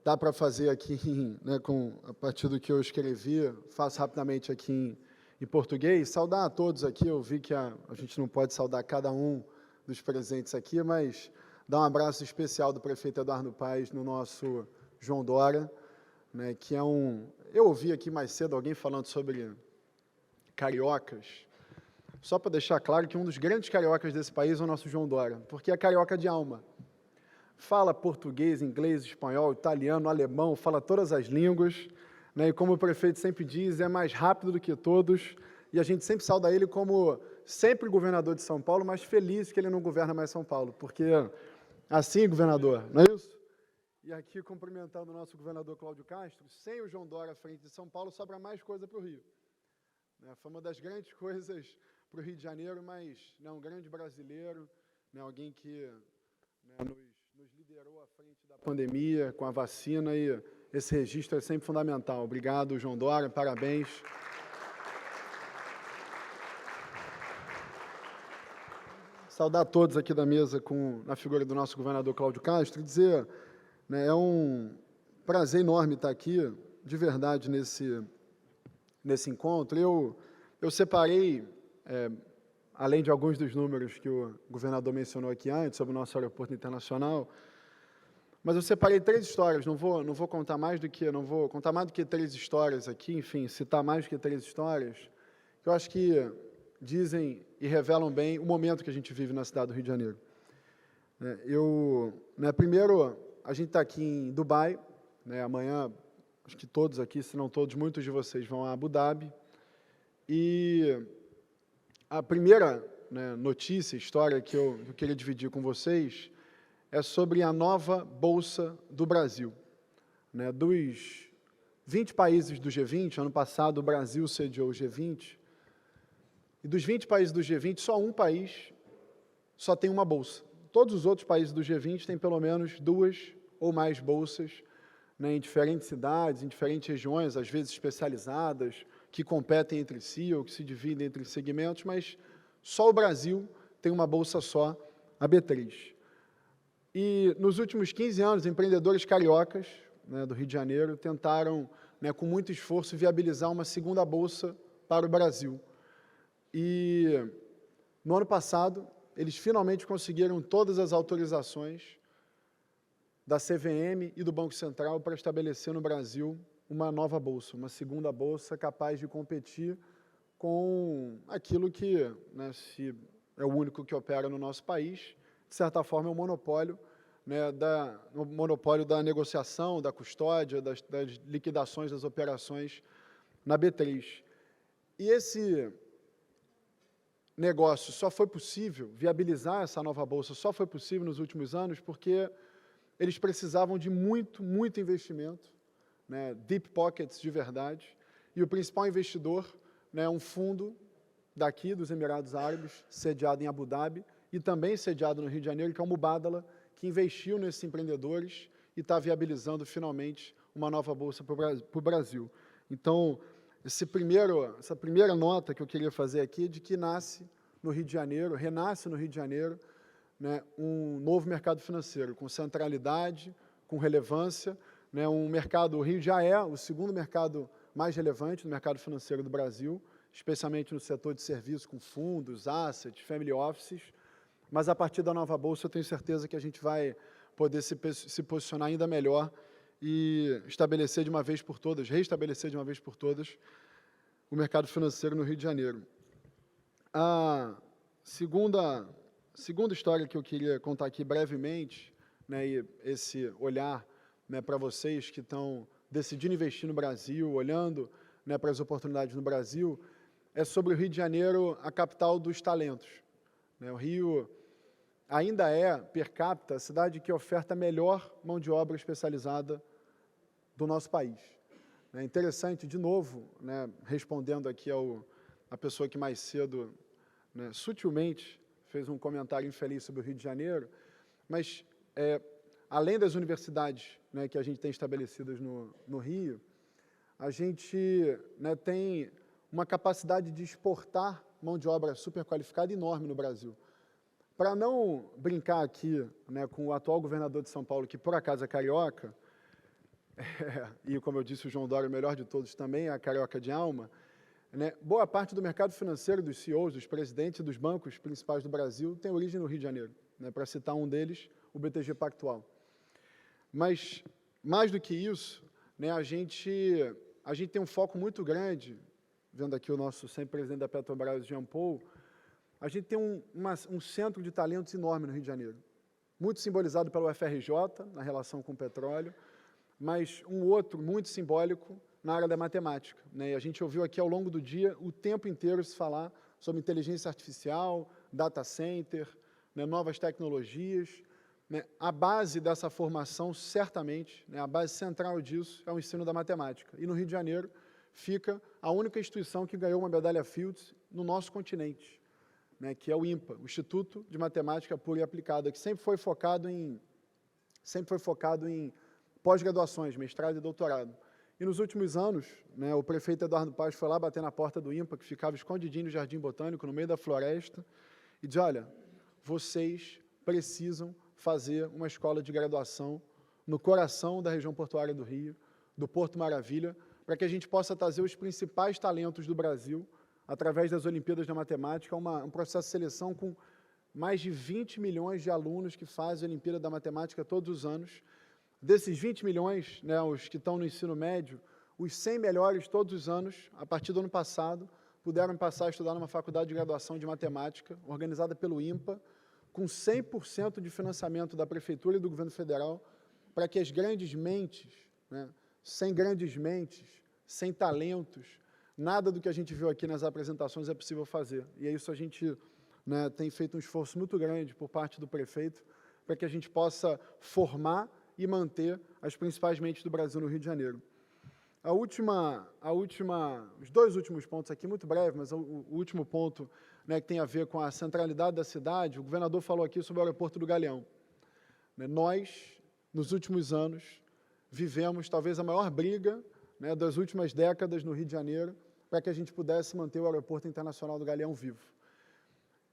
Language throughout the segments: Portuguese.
dá para fazer aqui, né, a partir do que eu escrevi, faço rapidamente aqui em português. Saudar a todos aqui, eu vi que a gente não pode saudar cada um dos presentes aqui, mas dar um abraço especial do prefeito Eduardo Paes no nosso João Dória, né, que é um... Eu ouvi aqui mais cedo alguém falando sobre cariocas, só para deixar claro que um dos grandes cariocas desse país é o nosso João Dória, porque é carioca de alma. Fala português, inglês, espanhol, italiano, alemão, fala todas as línguas, né, e como o prefeito sempre diz, é mais rápido do que todos, e a gente sempre sauda ele como sempre governador de São Paulo, mas feliz que ele não governa mais São Paulo, porque assim, governador, não é isso? E aqui, cumprimentando o nosso governador Cláudio Castro, sem o João Dória à frente de São Paulo, sobra mais coisa para o Rio. Foi uma das grandes coisas para o Rio de Janeiro, mas um grande brasileiro, alguém que nos liderou à frente da pandemia, com a vacina, e esse registro é sempre fundamental. Obrigado, João Dória, parabéns. Saudar todos aqui da mesa na figura do nosso governador Cláudio Castro e dizer, né, é um prazer enorme estar aqui, de verdade, nesse encontro. Eu separei, além de alguns dos números que o governador mencionou aqui antes, sobre o nosso aeroporto internacional, mas eu separei 3 histórias, não vou contar mais do que, não vou contar mais do que 3 histórias aqui, enfim, citar mais do que 3 histórias, que eu acho que dizem e revelam bem o momento que a gente vive na cidade do Rio de Janeiro. Primeiro, a gente está aqui em Dubai, amanhã, acho que todos aqui, se não todos, muitos de vocês vão a Abu Dhabi, e a primeira notícia, história que eu queria dividir com vocês é sobre a nova Bolsa do Brasil. Dos 20 países do G20, ano passado o Brasil sediou o G20, e dos 20 países do G20, só um país só tem uma bolsa. Todos os outros países do G20 têm pelo menos 2 ou mais bolsas, em diferentes cidades, em diferentes regiões, às vezes especializadas, que competem entre si ou que se dividem entre segmentos, mas só o Brasil tem uma bolsa só, a B3. E nos últimos 15 anos, empreendedores cariocas, do Rio de Janeiro, tentaram, com muito esforço, viabilizar uma segunda bolsa para o Brasil. E no ano passado, eles finalmente conseguiram todas as autorizações da CVM e do Banco Central para estabelecer no Brasil uma nova bolsa, uma segunda bolsa capaz de competir com aquilo que, se é o único que opera no nosso país, de certa forma é um monopólio, o monopólio da negociação, da custódia, das liquidações das operações na B3. E esse negócio só foi possível, viabilizar essa nova bolsa só foi possível nos últimos anos porque eles precisavam de muito investimento, deep pockets de verdade, e o principal investidor é um fundo daqui dos Emirados Árabes, sediado em Abu Dhabi, e também sediado no Rio de Janeiro, que é o Mubadala, que investiu nesses empreendedores e está viabilizando finalmente uma nova bolsa para o Brasil. Então, essa primeira nota que eu queria fazer aqui é de que nasce no Rio de Janeiro, renasce no Rio de Janeiro, um novo mercado financeiro, com centralidade, com relevância, um mercado, o Rio já é o segundo mercado mais relevante no mercado financeiro do Brasil, especialmente no setor de serviços com fundos, assets, family offices, mas a partir da nova bolsa eu tenho certeza que a gente vai poder se posicionar ainda melhor e estabelecer de uma vez por todas, reestabelecer de uma vez por todas o mercado financeiro no Rio de Janeiro. A segunda história que eu queria contar aqui brevemente, e esse olhar para vocês que estão decidindo investir no Brasil, olhando para as oportunidades no Brasil, é sobre o Rio de Janeiro, a capital dos talentos. O Rio ainda é, per capita, a cidade que oferta a melhor mão de obra especializada do nosso país. É interessante, de novo, respondendo aqui a pessoa que mais cedo, sutilmente, fez um comentário infeliz sobre o Rio de Janeiro, mas, além das universidades que a gente tem estabelecidas no Rio, a gente tem uma capacidade de exportar mão de obra super qualificada enorme no Brasil. Para não brincar aqui com o atual governador de São Paulo, que por acaso é carioca, e como eu disse, o João Dória, o melhor de todos também, a carioca de alma, né, boa parte do mercado financeiro, dos CEOs, dos presidentes dos bancos principais do Brasil tem origem no Rio de Janeiro, né, para citar um deles, o BTG Pactual. Mas, mais do que isso, né, a gente tem um foco muito grande, vendo aqui o nosso sempre presidente da Petrobras, Jean Paul, a gente tem um centro de talentos enorme no Rio de Janeiro, muito simbolizado pelo UFRJ, na relação com o petróleo, mas um outro muito simbólico na área da matemática, né? E a gente ouviu aqui ao longo do dia o tempo inteiro se falar sobre inteligência artificial, data center, né, novas tecnologias, né? A base dessa formação, certamente, né, a base central disso é o ensino da matemática. E no Rio de Janeiro fica a única instituição que ganhou uma medalha Fields no nosso continente, né, que é o INPA, o Instituto de Matemática Pura e Aplicada, que sempre foi focado em pós-graduações, mestrado e doutorado. E nos últimos anos, né, o prefeito Eduardo Paes foi lá bater na porta do INPA, que ficava escondidinho no Jardim Botânico, no meio da floresta, e disse, olha, vocês precisam fazer uma escola de graduação no coração da região portuária do Rio, do Porto Maravilha, para que a gente possa trazer os principais talentos do Brasil, através das Olimpíadas da Matemática, um processo de seleção com mais de 20 milhões de alunos que fazem a Olimpíada da Matemática todos os anos. Desses 20 milhões, né, os que estão no ensino médio, os 100 melhores todos os anos, a partir do ano passado, puderam passar a estudar numa faculdade de graduação de matemática, organizada pelo INPA, com 100% de financiamento da Prefeitura e do Governo Federal, para que as grandes mentes, né, sem grandes mentes, sem talentos, nada do que a gente viu aqui nas apresentações é possível fazer. E é isso a gente, né, tem feito um esforço muito grande por parte do prefeito, para que a gente possa formar e manter as principais mentes do Brasil no Rio de Janeiro. Os dois últimos pontos aqui, muito breve, mas o último ponto, né, que tem a ver com a centralidade da cidade, o governador falou aqui sobre o aeroporto do Galeão. Nós, nos últimos anos, vivemos talvez a maior briga, né, das últimas décadas no Rio de Janeiro, para que a gente pudesse manter o aeroporto internacional do Galeão vivo.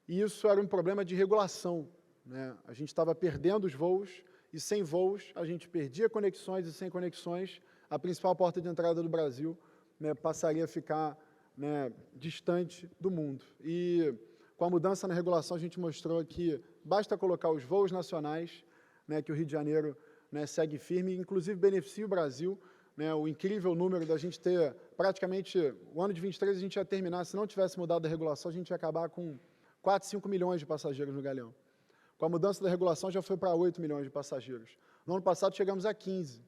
E isso era um problema de regulação, né? A gente estava perdendo os voos, e sem voos a gente perdia conexões, e sem conexões a principal porta de entrada do Brasil, né, passaria a ficar, né, distante do mundo. E com a mudança na regulação a gente mostrou que basta colocar os voos nacionais, né, que o Rio de Janeiro, né, segue firme, inclusive beneficia o Brasil, né, o incrível número da gente ter praticamente, o ano de 23 a gente ia terminar, se não tivesse mudado a regulação, a gente ia acabar com 4, 5 milhões de passageiros no Galeão. Com a mudança da regulação, já foi para 8 milhões de passageiros. No ano passado, chegamos a 15.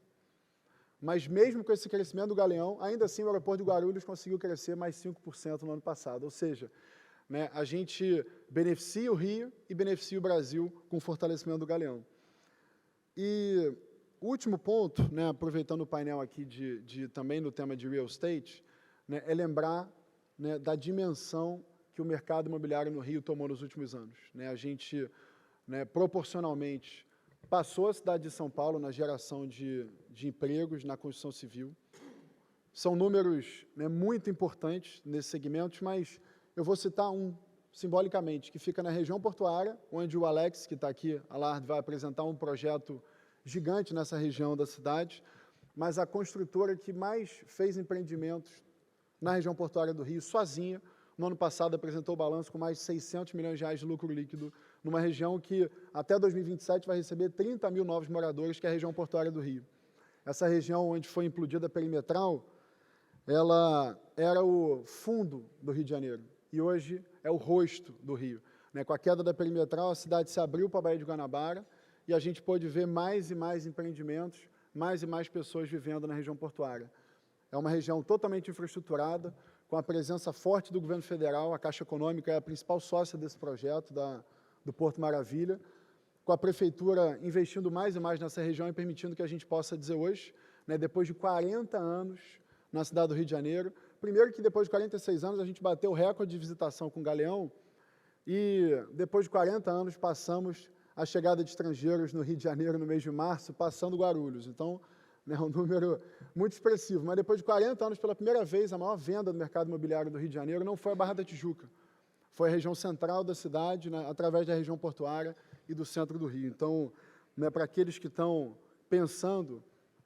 Mas mesmo com esse crescimento do Galeão, ainda assim o aeroporto de Guarulhos conseguiu crescer mais 5% no ano passado. Ou seja, né, a gente beneficia o Rio e beneficia o Brasil com o fortalecimento do Galeão. E o último ponto, né, aproveitando o painel aqui também no tema de real estate, né, é lembrar, né, da dimensão que o mercado imobiliário no Rio tomou nos últimos anos. Né, a gente, né, proporcionalmente, passou a cidade de São Paulo na geração de empregos, na construção civil. São números, né, muito importantes nesses segmentos, mas eu vou citar um, simbolicamente, que fica na região portuária, onde o Alex, que está aqui, Alard, vai apresentar um projeto gigante nessa região da cidade, mas a construtora que mais fez empreendimentos na região portuária do Rio, sozinha, no ano passado apresentou o balanço com mais de 600 milhões de reais de lucro líquido, numa região que até 2027 vai receber 30 mil novos moradores, que é a região portuária do Rio. Essa região onde foi implodida a Perimetral, ela era o fundo do Rio de Janeiro, e hoje é o rosto do Rio. Né? Com a queda da Perimetral, a cidade se abriu para a Baía de Guanabara, e a gente pôde ver mais e mais empreendimentos, mais e mais pessoas vivendo na região portuária. É uma região totalmente infraestruturada, com a presença forte do governo federal, a Caixa Econômica é a principal sócia desse projeto, do Porto Maravilha, com a prefeitura investindo mais e mais nessa região e permitindo que a gente possa dizer hoje, né, depois de 40 anos na cidade do Rio de Janeiro, primeiro que depois de 46 anos a gente bateu o recorde de visitação com o Galeão, e depois de 40 anos passamos a chegada de estrangeiros no Rio de Janeiro no mês de março, passando Guarulhos. Então, né, um número muito expressivo. Mas depois de 40 anos, pela primeira vez, a maior venda do mercado imobiliário do Rio de Janeiro não foi a Barra da Tijuca, foi a região central da cidade, né, através da região portuária e do centro do Rio. Então, né, para aqueles que estão pensando,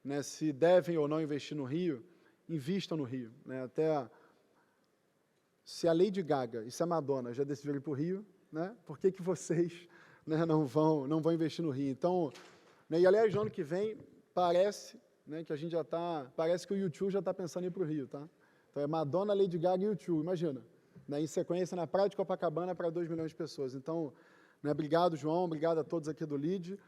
né, se devem ou não investir no Rio, invistam no Rio. Né? Até se a Lady Gaga e se a Madonna já decidiram ir para o Rio, né, por que vocês, né, não vão investir no Rio? Então, né, e aliás, no ano que vem, parece, né, que a gente parece que o YouTube já está pensando em ir para o Rio, tá? Então é Madonna, Lady Gaga e YouTube, imagina, né, em sequência na Praia de Copacabana para 2 milhões de pessoas. Então, né, obrigado, João, obrigado a todos aqui do LEAD.